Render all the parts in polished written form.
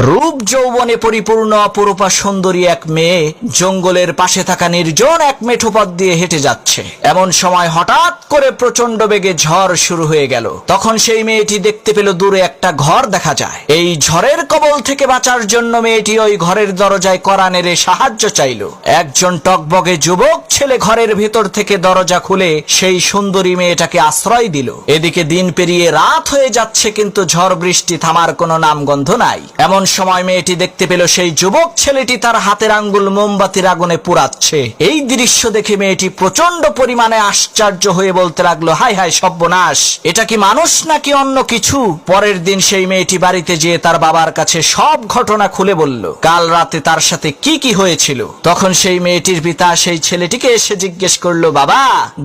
রূপ যৌবনে পরিপূর্ণ অপরূপা সুন্দরী এক মেয়ে জঙ্গলের পাশে থাকা নির্জন এক মেঠো পথ দিয়ে হেঁটে যাচ্ছে। এমন সময় হঠাৎ করে প্রচন্ড বেগে ঝড় শুরু হয়ে গেল। তখন সেই মেয়েটি দেখতে পেল দূরে একটা ঘর দেখা যায়। এই ঝড়ের কবল থেকে বাঁচার জন্য মেয়েটি ওই ঘরের দরজায় কড়া নেড়ে সাহায্য চাইল। একজন টকবগে যুবক ছেলে ঘরের ভেতর থেকে দরজা খুলে সেই সুন্দরী মেয়েটাকে আশ্রয় দিল। এদিকে দিন পেরিয়ে রাত হয়ে যাচ্ছে, কিন্তু ঝড় বৃষ্টি থামার কোনো নামগন্ধ নাই। এমন সময় মেয়েটি দেখতে পেল সেই যুবক ছেলেটি তার হাতের আঙ্গুল মোমবাতির আগুনে পুড়াচ্ছে। এই দৃশ্য দেখে মেয়েটি প্রচন্ড পরিমাণে আশ্চর্য হয়ে বলতে লাগলো, হায় হায় সর্বনাশ, এটা কি মানুষ নাকি অন্য কিছু? পরের দিন সেই মেয়েটি বাড়িতে যেয়ে তার বাবার কাছে সব ঘটনা খুলে বলল, কাল রাতে তার সাথে কি কি হয়েছিল। তখন সেই মেয়েটির পিতা সেই ছেলেটিকে এসে জিজ্ঞেস করলো, বাবা,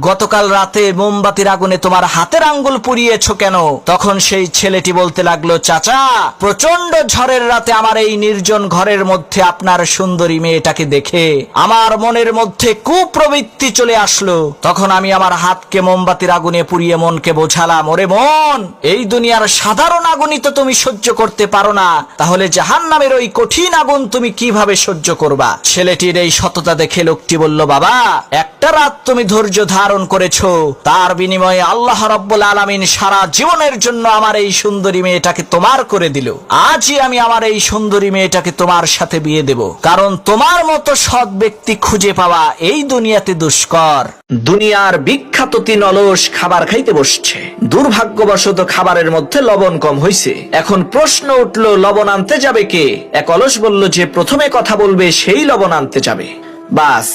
গতকাল রাতে মোমবাতির আগুনে তোমার হাতের আঙ্গুল পুড়িয়েছো কেন? তখন সেই ছেলেটি বলতে লাগলো, চাচা, প্রচন্ড ঝড়ের রাতে আমার এই নির্জন ঘরের মধ্যে আপনার সুন্দরী মেয়েটাকে দেখে আমার মনের মধ্যে কুপ্রবৃত্তি চলে আসলো। তখন আমি আমার হাতকে মোমবাতির আগুনে পুড়িয়ে মনকে বোঝালাম, ওরে মন, এই দুনিয়ার সাধারণ আগুনই তো তুমি সহ্য করতে পারো না, তাহলে জাহান্নামের ওই কঠিন আগুন তুমি কিভাবে সহ্য করবা? ছেলেটির এই সততা দেখে লোকটি বলল, বাবা, একটা রাত তুমি ধৈর্য ধারণ করেছো, তার বিনিময়ে আল্লাহ রাব্বুল আলামিন সারা জীবনের জন্য আমার এই সুন্দরী মেয়েটাকে তোমার করে দিল। আজই আমি আমার এই সুন্দরী মেয়েটাকে তোমার সাথে বিয়ে দেব, কারণ তোমার মতো সৎ ব্যক্তি খুঁজে পাওয়া এই দুনিয়াতে দুষ্কর। দুনিয়ার বিখ্যাত তিন অলস খাবার খাইতে বসছে। দুর্ভাগ্যবশত খাবারের মধ্যে লবণ কম হয়েছে। এখন প্রশ্ন উঠলো, লবণ আনতে যাবে কে? এক অলস বলল যে প্রথমে কথা বলবে সেই লবণ আনতে যাবে। বাস,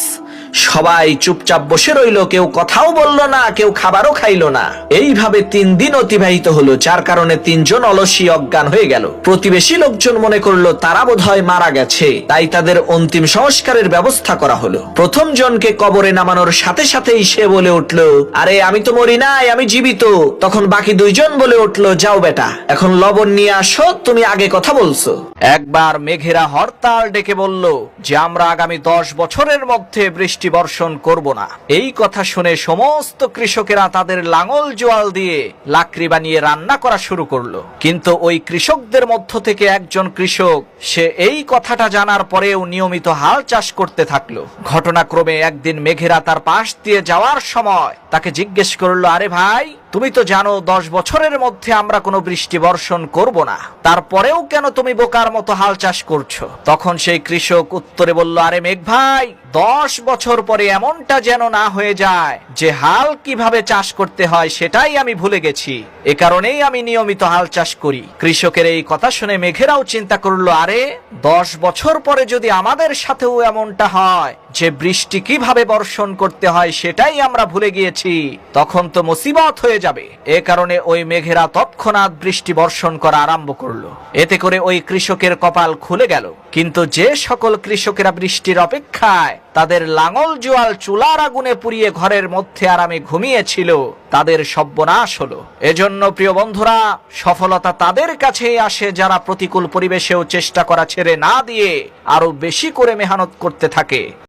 সবাই চুপচাপ বসে রইল, কেউ কথাও বলল না, কেউ খাবারও খাইল না। এইভাবে 3 দিন অতিবাহিত হলো, যার কারণে 3 জন অলসী অজ্ঞান হয়ে গেল। প্রতিবেশী লোকজন মনে করলো তারা বোধহয় মারা গেছে, তাই তাদের অন্তিম সংস্কারের ব্যবস্থা করা হলো। প্রথম জনকে কবরে নামানোর সাথে সাথেই সে বলে উঠলো, আরে আমি তো মরি নাই, আমি জীবিত। তখন বাকি 2 জন বলে উঠলো, যাও বেটা, এখন লবণ নিয়ে আসো, তুমি আগে কথা বলছো। একবার মেঘেরা হরতাল ডেকে বলল যে আমরা আগামী 10 বছরের মধ্যে বৃষ্টি বর্ষণ করব না। এই কথা শুনে সমস্ত কৃষকেরা তাদের লাঙল জোয়াল দিয়ে লাকড়ি বানিয়ে রান্না করা শুরু করলো। কিন্তু ওই কৃষকদের মধ্য থেকে একজন কৃষক, সে এই কথাটা জানার পরেও নিয়মিত হাল চাষ করতে থাকলো। ঘটনাক্রমে একদিন মেঘেরা তার পাশ দিয়ে যাওয়ার সময় তাকে জিজ্ঞেস করলো, আরে ভাই, তুমি তো জানো 10 বছরের মধ্যে আমরা কোনো বৃষ্টি বর্ষণ করব না, তারপরেও কেন তুমি বোকার মতো হাল চাষ করছো? তখন সেই কৃষক উত্তরে বলল, আরে মেঘ ভাই, 10 বছর পরে এমনটা যেন না হয়ে যায় যে হাল কিভাবে চাষ করতে হয় সেটাই আমি ভুলে গেছি, এ কারণেই আমি নিয়মিত হাল চাষ করি। কৃষকের এই কথা শুনে মেঘেরাও চিন্তা করলো, আরে 10 বছর পরে যদি আমাদের সাথেও এমনটা হয় যে বৃষ্টি কিভাবে বর্ষণ করতে হয় সেটাই আমরা ভুলে গিয়েছি, তখন তো মুসিবত হয়ে যাবে। এ কারণে ওই মেঘেরা তৎক্ষণাৎ বৃষ্টি বর্ষণ করা আরম্ভ করলো। এতে করে ওই কৃষকের কপাল খুলে গেল। কিন্তু যে সকল কৃষকেরা বৃষ্টির অপেক্ষায় তাদের লাঙল জোয়াল চুলার আগুনে পুড়িয়ে ঘরের মধ্যে আরামে ঘুমিয়েছিল, তাদের সর্বনাশ হলো। এজন্য প্রিয় বন্ধুরা, সফলতা তাদের কাছেই আসে যারা প্রতিকূল পরিবেশেও চেষ্টা করা ছেড়ে না দিয়ে আরো বেশি করে মেহনত করতে থাকে।